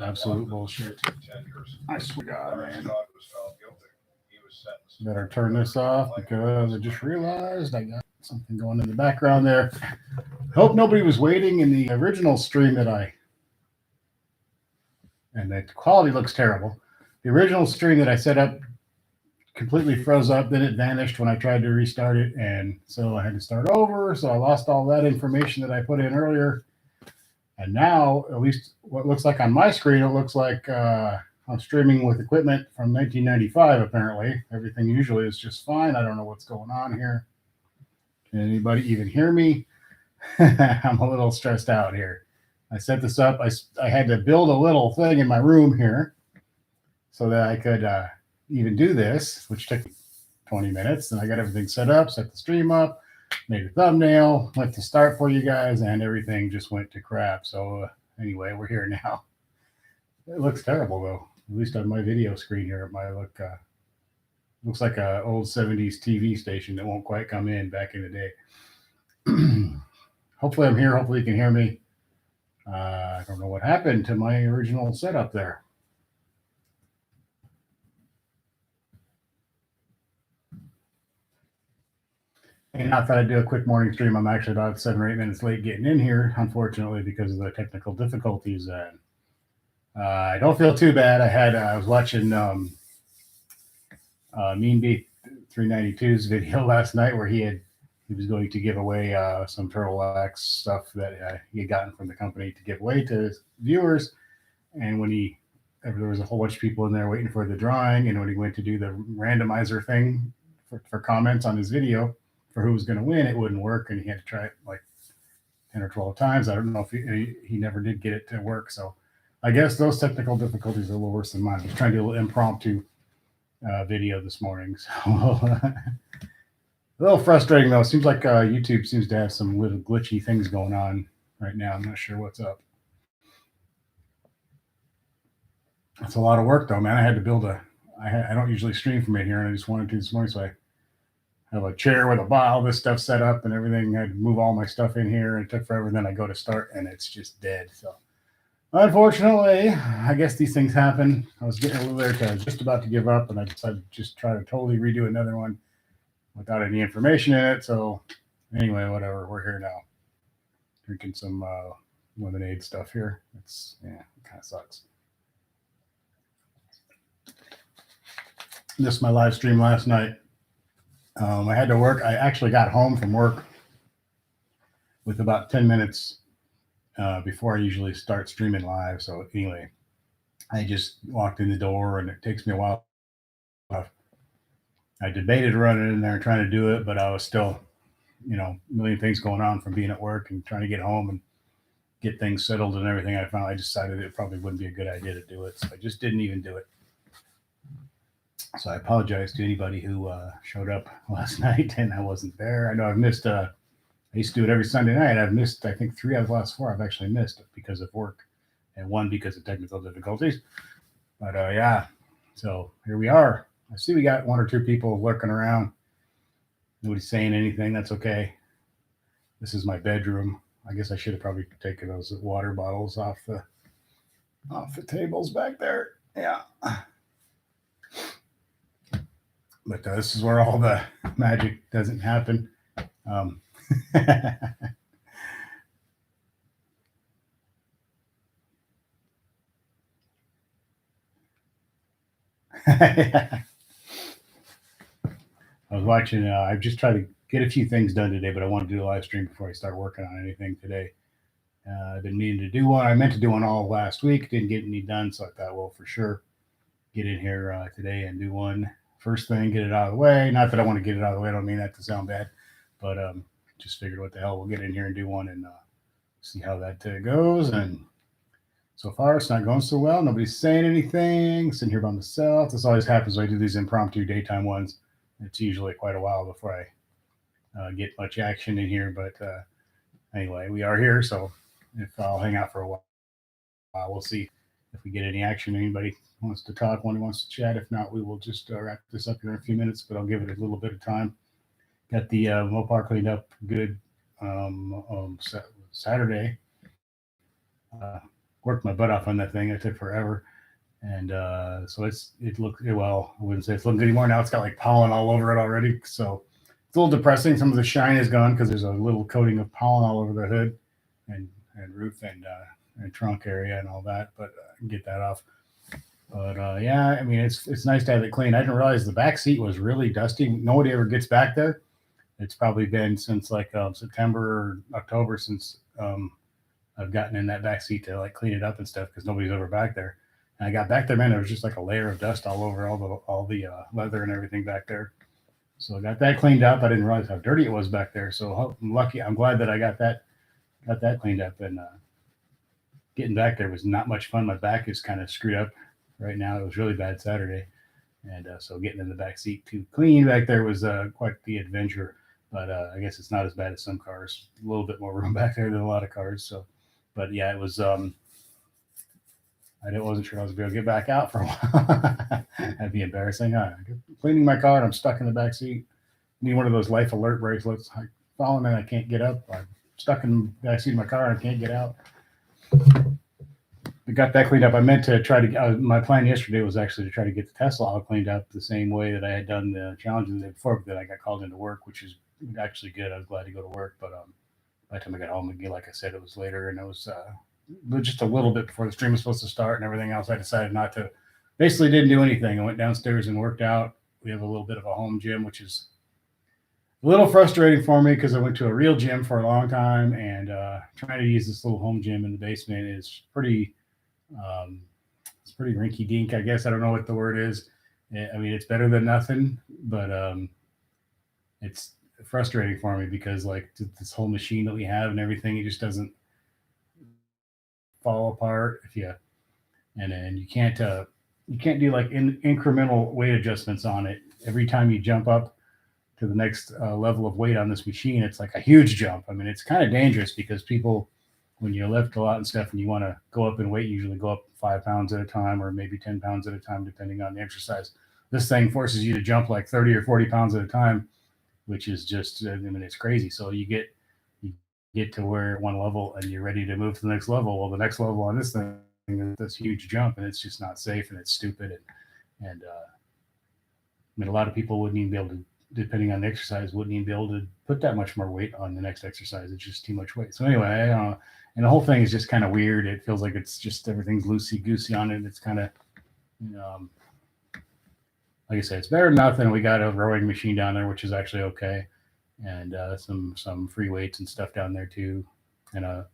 Absolute bullshit. I swear to God, man. Better turn this off because I just realized I got something going in the background there. Hope nobody was waiting in the original stream that and the quality looks terrible. The original stream that I set up completely froze up. Then it vanished when I tried to restart it. And so I had to start over. So I lost all that information that I put in earlier. And now, at least what looks like on my screen, it looks like I'm streaming with equipment from 1995, apparently. Everything usually is just fine. I don't know what's going on here. Can anybody even hear me? I'm a little stressed out here. I set this up. I had to build a little thing in my room here so that I could even do this, which took 20 minutes. And I got everything set up, set the stream up, made a thumbnail, went to start for you guys, and everything just went to crap. So anyway, we're here now. It looks terrible, though. At least on my video screen here, it might look looks like an old 70s TV station that won't quite come in back in the day. Hopefully I'm here. Hopefully you can hear me. I don't know what happened to my original setup there. And I thought I'd do a quick morning stream. I'm actually about 7 or 8 minutes late getting in here, unfortunately, because of the technical difficulties. I don't feel too bad. I was watching Mean Beef 392's video last night where he was going to give away some Turtle X stuff that he had gotten from the company to give away to his viewers. And when there was a whole bunch of people in there waiting for the drawing, and when he went to do the randomizer thing for comments on his video for who was going to win, it wouldn't work, and he had to try it like 10 or 12 times. I don't know if he never did get it to work. So I guess those technical difficulties are a little worse than mine. I was trying to do a little impromptu video this morning. So a little frustrating, though. It seems like YouTube seems to have some little glitchy things going on right now. I'm not sure what's up. It's a lot of work, though, man. I had to build I don't usually stream from in here, and I just wanted to this morning, so I have a chair with all this stuff set up and everything. I had to move all my stuff in here, and it took forever. And then I go to start, and it's just dead. So unfortunately, I guess these things happen. I was getting a little there to just about to give up, and I decided to just try to totally redo another one without any information in it. So anyway, whatever. We're here now, drinking some lemonade stuff here. It kind of sucks. This is my live stream last night. I had to work. I actually got home from work with about 10 minutes before I usually start streaming live. So anyway, I just walked in the door, and it takes me a while. I debated running in there and trying to do it, but I was still, a million things going on from being at work and trying to get home and get things settled and everything. I finally decided it probably wouldn't be a good idea to do it. So I just didn't even do it. So I apologize to anybody who showed up last night and I wasn't there. I know I've missed, I used to do it every Sunday night. I've missed, I think 3 out of the last 4 I've actually missed because of work, and 1 because of technical difficulties. But yeah, so here we are. I see we got 1 or 2 people lurking around. Nobody's saying anything. That's okay. This is my bedroom. I guess I should have probably taken those water bottles off the tables back there. Yeah. But this is where all the magic doesn't happen. I was watching. I've just tried to get a few things done today, but I want to do a live stream before I start working on anything today. I've been meaning to do one. I meant to do one all last week. Didn't get any done, so I thought, well, for sure, get in here today and do one. First thing, get it out of the way. Not that I want to get it out of the way. I don't mean that to sound bad, but just figured what the hell, we'll get in here and do one and see how that goes. And so far, it's not going so well. Nobody's saying anything. Sitting here by myself. This always happens when I do these impromptu daytime ones. It's usually quite a while before I get much action in here. But anyway, we are here. So if I'll hang out for a while, we'll see if we get any action. Anybody wants to talk, one who wants to chat. If not, we will just wrap this up here in a few minutes, but I'll give it a little bit of time. Got the Mopar cleaned up good Saturday. worked my butt off on that thing. It took forever. And so it looked, well, I wouldn't say it's looking good anymore. Now it's got like pollen all over it already. So it's a little depressing. Some of the shine is gone because there's a little coating of pollen all over the hood and roof and trunk area and all that. But I can get that off. But yeah, I mean, it's nice to have it clean. I didn't realize the back seat was really dusty. Nobody ever gets back there. It's probably been since like September or October since I've gotten in that back seat to like clean it up and stuff because nobody's ever back there. And I got back there, man, there was just like a layer of dust all over all the leather and everything back there. So I got that cleaned up. I didn't realize how dirty it was back there. So I'm lucky. I'm glad that I got that cleaned up. And getting back there was not much fun. My back is kind of screwed up right now. It was really bad Saturday. And so getting in the back seat to clean back there was quite the adventure. But I guess it's not as bad as some cars. A little bit more room back there than a lot of cars. So, but yeah, it was. I wasn't sure I was going to get back out for a while. That'd be embarrassing. Cleaning my car and I'm stuck in the back seat. I need one of those life alert bracelets. I falling and I can't get up. I'm stuck in the back seat of my car and I can't get out. I got that cleaned up. I meant to try to. My plan yesterday was actually to try to get the Tesla all cleaned up the same way that I had done the challenge the day before. But then I got called into work, which is actually good. I was glad to go to work, but by the time I got home again, like I said, it was later, and it was just a little bit before the stream was supposed to start and everything else. I decided not to. Basically, didn't do anything. I went downstairs and worked out. We have a little bit of a home gym, which is a little frustrating for me because I went to a real gym for a long time, and trying to use this little home gym in the basement is pretty. It's pretty rinky dink, I guess. I don't know what the word is. I mean, it's better than nothing, but it's frustrating for me because like this whole machine that we have and everything, it just doesn't fall apart if you, and then you can't do like incremental weight adjustments on it. Every time you jump up to the next level of weight on this machine, it's like a huge jump. I mean, it's kind of dangerous because people, when you lift a lot and stuff and you want to go up in weight, you usually go up 5 pounds at a time or maybe 10 pounds at a time, depending on the exercise. This thing forces you to jump like 30 or 40 pounds at a time, which is just, I mean, it's crazy. So you get to where one level and you're ready to move to the next level. Well, the next level on this thing is this huge jump and it's just not safe and it's stupid. And I mean, a lot of people wouldn't even be able to, depending on the exercise, wouldn't even be able to put that much more weight on the next exercise. It's just too much weight. So anyway, I don't know. And the whole thing is just kind of weird. It feels like it's just everything's loosey-goosey on it. It's kind of, like I said, it's better than nothing. We got a rowing machine down there, which is actually okay. And some free weights and stuff down there too. And a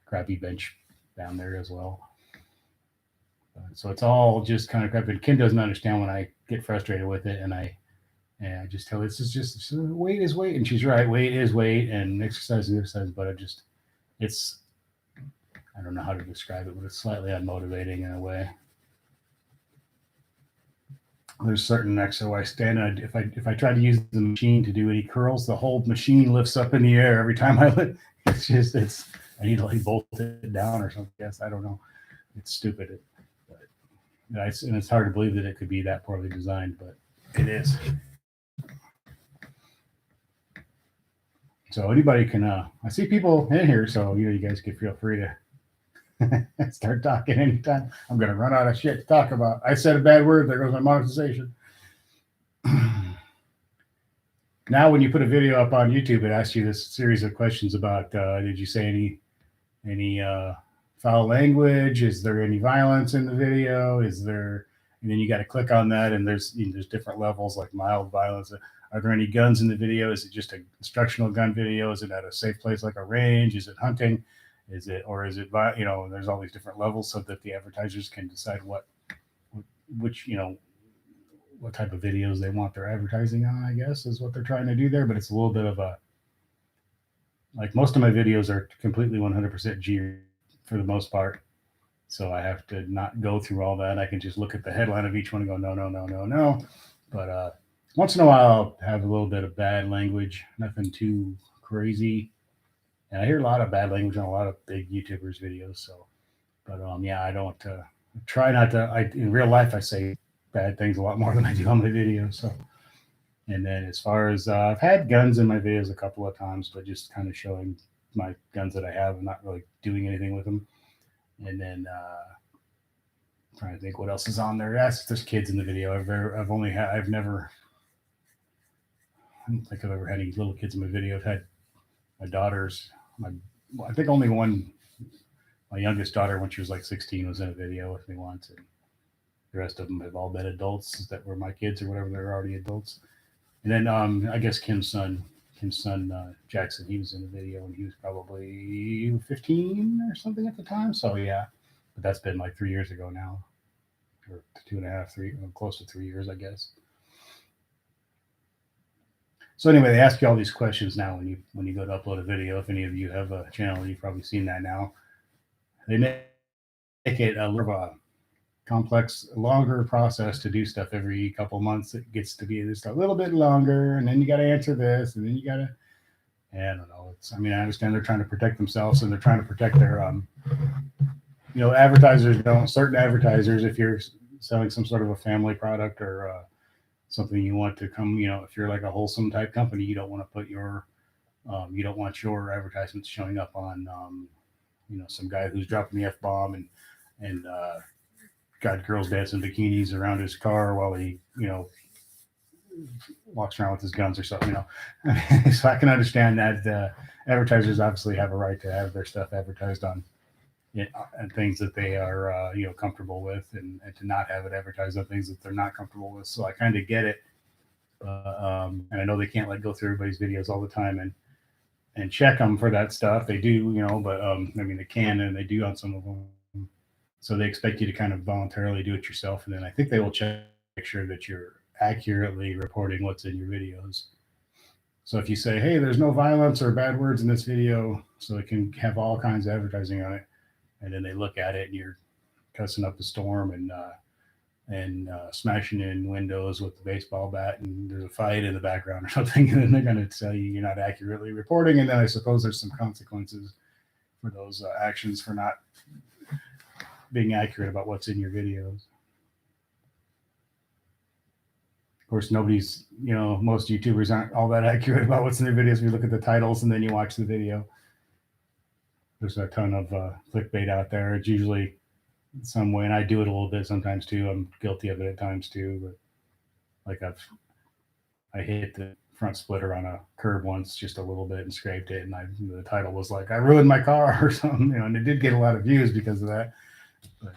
crappy bench down there as well. So it's all just kind of crap. And Kim doesn't understand when I get frustrated with it. And I just tell her, weight is weight. And she's right. Weight is weight and exercise is exercise. But it's, I don't know how to describe it, but it's slightly unmotivating in a way. There's certain exercise where I stand and if I try to use the machine to do any curls, the whole machine lifts up in the air every time I lift. I need to like bolt it down or something. Yes, I don't know. It's stupid. And it's hard to believe that it could be that poorly designed, but it is. So anybody can, I see people in here, so you guys can feel free to start talking anytime. I'm going to run out of shit to talk about. I said a bad word. There goes my monetization. Now, when you put a video up on YouTube, it asks you this series of questions about, did you say any foul language? Is there any violence in the video? And then you got to click on that, and there's different levels like mild violence. Are there any guns in the video? Is it just an instructional gun video? Is it at a safe place like a range? Is it hunting? Is it there's all these different levels so that the advertisers can decide what type of videos they want their advertising on, I guess, is what they're trying to do there. But it's a little bit of like most of my videos are completely 100% G for the most part. So I have to not go through all that. I can just look at the headline of each one and go, no. But once in a while, I'll have a little bit of bad language, nothing too crazy. And I hear a lot of bad language on a lot of big YouTubers' videos. So, but yeah, I don't try not to. In real life, I say bad things a lot more than I do on my videos. So, and then as far as I've had guns in my videos a couple of times, but just kind of showing my guns that I have and not really doing anything with them. And then trying to think what else is on there. Yes, there's kids in the video. I've never, I don't think I've ever had any little kids in my video. I've had my daughters, I think only one, my youngest daughter, when she was like 16, was in a video with me once. And the rest of them have all been adults that were my kids or whatever. They're already adults. And then I guess Kim's son Jackson, he was in the video and he was probably 15 or something at the time. So yeah, but that's been like 3 years ago now, or 2.5, 3, close to 3 years, I guess. So anyway, they ask you all these questions now when you go to upload a video. If any of you have a channel, you've probably seen that now. They make it a little complex, longer process to do stuff every couple months. It gets to be just a little bit longer, and then you got to answer this, and then you got to. I don't know. I mean, I understand they're trying to protect themselves, and they're trying to protect their, advertisers don't. Certain advertisers, if you're selling some sort of a family product or something you want to come, if you're like a wholesome type company, you don't want to put you don't want your advertisements showing up on, some guy who's dropping the F-bomb and got girls dancing bikinis around his car while he, walks around with his guns or something, So I can understand that advertisers obviously have a right to have their stuff advertised on and things that they are, comfortable with, and to not have it advertised on things that they're not comfortable with. So I kind of get it. And I know they can't go through everybody's videos all the time and check them for that stuff. They do, but I mean, they can and they do on some of them. So they expect you to kind of voluntarily do it yourself. And then I think they will check, make sure that you're accurately reporting what's in your videos. So if you say, hey, there's no violence or bad words in this video, so it can have all kinds of advertising on it, and then they look at it and you're cussing up a storm and smashing in windows with the baseball bat, and there's a fight in the background or something, and then they're going to tell you you're not accurately reporting, and then I suppose there's some consequences for those actions for not being accurate about what's in your videos. Of course, nobody's, most YouTubers aren't all that accurate about what's in their videos. If you look at the titles and then you watch the video, there's a ton of clickbait out there. It's usually some way, and I do it a little bit sometimes too. I'm guilty of it at times too. But like I hit the front splitter on a curb once just a little bit and scraped it, and the title was like, I ruined my car or something, and it did get a lot of views because of that. But,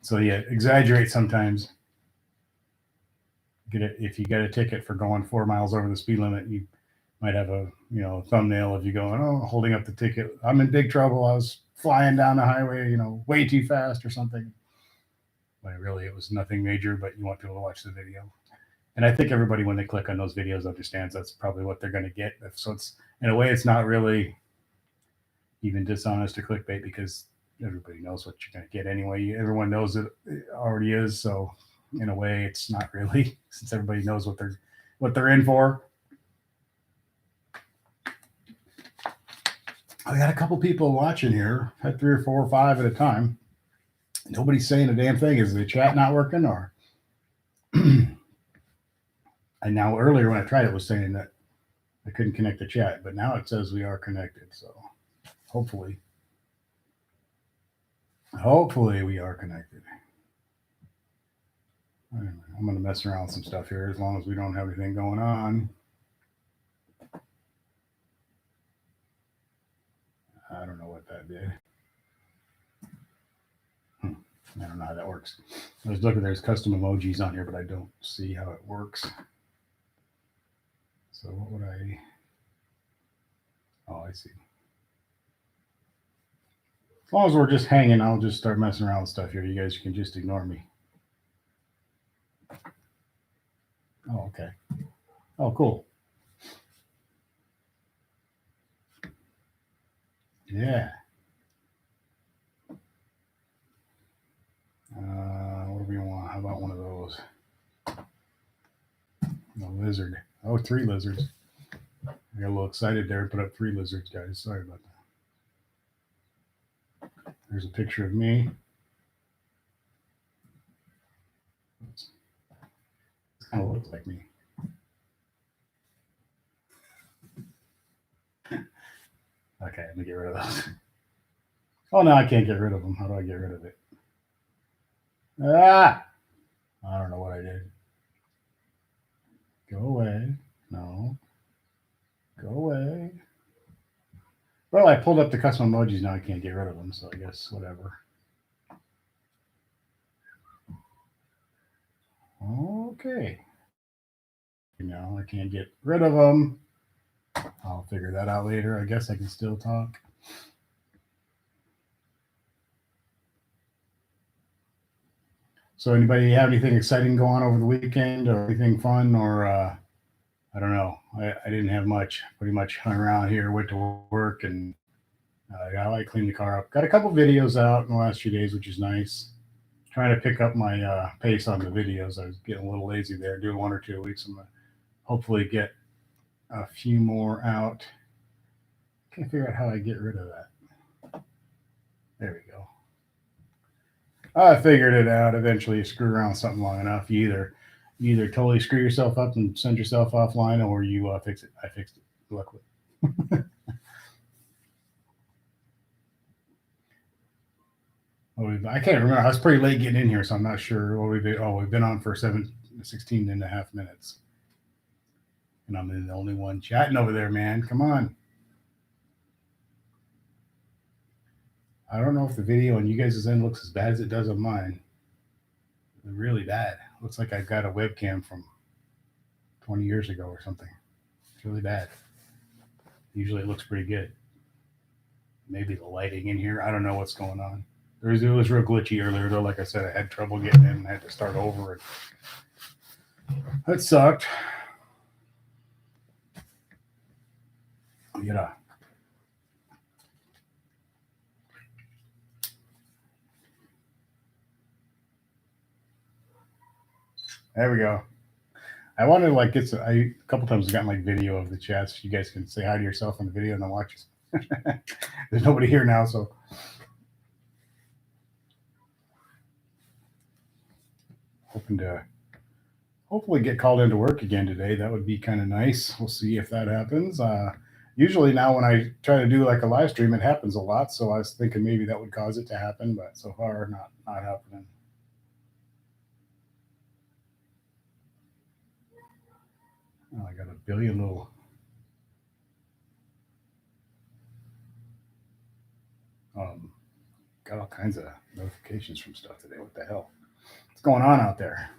so yeah, exaggerate sometimes. If you get a ticket for going 4 miles over the speed limit, you might have a thumbnail of you going, holding up the ticket. I'm in big trouble. I was flying down the highway, way too fast or something. But really, it was nothing major, but you want people to watch the video. And I think everybody, when they click on those videos, understands that's probably what they're going to get. So it's, in a way, it's not really even dishonest or clickbait, because everybody knows what you're going to get anyway. Everyone knows it already is. So in a way, it's not really, since everybody knows what they're in for. I got a couple people watching here. I had 3 or 4 or 5 at a time. Nobody's saying a damn thing. Is the chat not working, or? And now earlier when I tried it was saying that I couldn't connect the chat, but now it says we are connected. So hopefully we are connected. I'm going to mess around with some stuff here as long as we don't have anything going on. I don't know what that did. I don't know how that works. I was looking, there's custom emojis on here, but I don't see how it works. So what would I? Oh, I see. As long as we're just hanging, I'll just start messing around with stuff here. You guys can just ignore me. Oh, okay. Oh, cool. Yeah. What do we want? How about one of those? A lizard. Oh, 3 lizards. I got a little excited there. Put up 3 lizards, guys. Sorry about that. There's a picture of me. This kind of looks like me. Okay, let me get rid of those. Oh, no, I can't get rid of them. How do I get rid of it? Ah! I don't know what I did. Go away. No. Go away. Well, I pulled up the custom emojis. Now I can't get rid of them, so I guess whatever. Okay. Now I can't get rid of them. I'll figure that out later. I guess I can still talk. So, anybody have anything exciting going on over the weekend, or anything fun, or I don't know. I didn't have much. Pretty much hung around here, went to work, and I cleaned the car up. Got a couple videos out in the last few days, which is nice. Trying to pick up my pace on the videos. I was getting a little lazy there. Doing 1 or 2 weeks. I'm gonna hopefully get a few more out. Can't figure out how I get rid of that. There we go. I figured it out. Eventually, you screw around with something long enough, you either totally screw yourself up and send yourself offline, or you fix it. I fixed it, luckily. I can't remember. I was pretty late getting in here, so I'm not sure what we've been. Oh, we've been on for 16 and a half minutes. And I'm the only one chatting over there, man. Come on. I don't know if the video on you guys' end looks as bad as it does on mine. It's really bad. Looks like I've got a webcam from 20 years ago or something. It's really bad. Usually it looks pretty good. Maybe the lighting in here. I don't know what's going on. It was real glitchy earlier, though. Like I said, I had trouble getting in. I had to start over. That sucked. Yeah. There we go. I wanted to like a couple times I've gotten like video of the chats. You guys can say hi to yourself on the video and then watch it. There's nobody here now, so hoping to hopefully get called into work again today. That would be kind of nice. We'll see if that happens. Usually now when I try to do like a live stream, it happens a lot. So I was thinking maybe that would cause it to happen, but so far not happening. Oh, I got a billion little. Got all kinds of notifications from stuff today. What the hell? What's going on out there?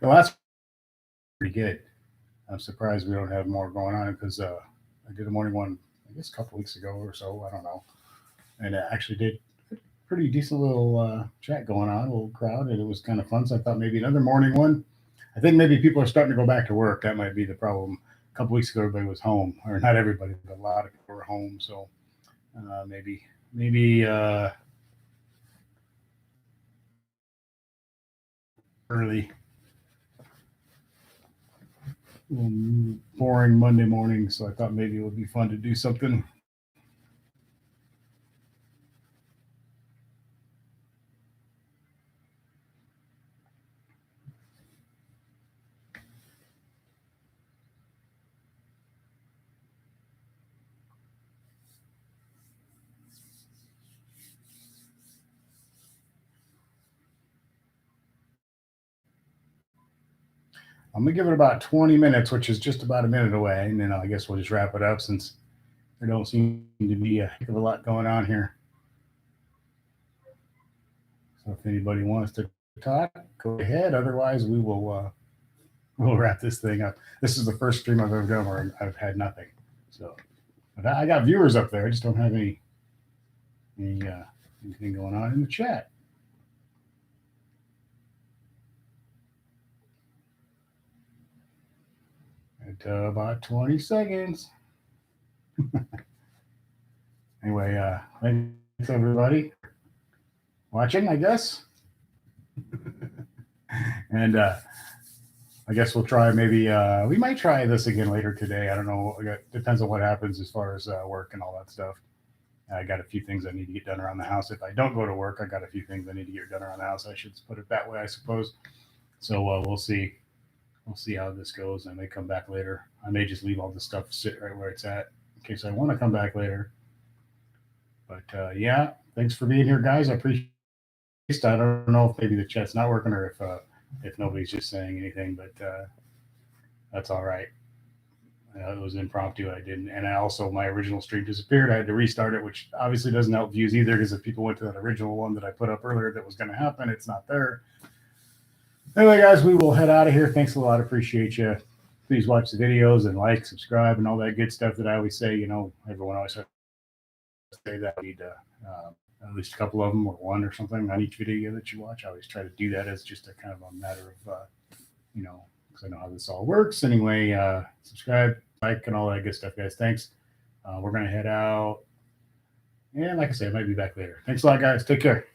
Well, that's pretty good. I'm surprised we don't have more going on because I did a morning one, I guess, a couple weeks ago or so. I don't know, and it actually did a pretty decent little chat going on, a little crowd, and it was kind of fun. So I thought maybe another morning one. I think maybe people are starting to go back to work. That might be the problem. A couple weeks ago, everybody was home, or not everybody, but a lot of people were home. So maybe early, boring Monday morning. So I thought maybe it would be fun to do something. I'm gonna give it about 20 minutes, which is just about a minute away, and then I guess we'll just wrap it up since there don't seem to be a heck of a lot going on here. So if anybody wants to talk, go ahead. Otherwise, we'll wrap this thing up. This is the first stream I've ever done where I've had nothing. So, but I got viewers up there. I just don't have anything going on in the chat. At about 20 seconds. Anyway, thanks everybody watching, I guess. And I guess we'll try maybe we might try this again later today. I don't know. It depends on what happens as far as work and all that stuff. I got a few things I need to get done around the house. If I don't go to work, I got a few things I need to get done around the house. I should put it that way, I suppose. So we'll see. We'll see how this goes. I may come back later. I may just leave all this stuff sit right where it's at in case I want to come back later. But yeah, thanks for being here, guys. I appreciate it. I don't know if maybe the chat's not working or if nobody's just saying anything, but that's all right. It was impromptu. I didn't, and I also my original stream disappeared. I had to restart it, which obviously doesn't help views either because if people went to that original one that I put up earlier that was going to happen, it's not there. Anyway, guys, we will head out of here. Thanks a lot. Appreciate you. Please watch the videos and like, subscribe, and all that good stuff that I always say. You know, everyone always has to say that. We need at least a couple of them or one or something on each video that you watch. I always try to do that as just a kind of a matter of, you know, because I know how this all works. Anyway, subscribe, like, and all that good stuff, guys. Thanks. We're going to head out. And like I said, I might be back later. Thanks a lot, guys. Take care.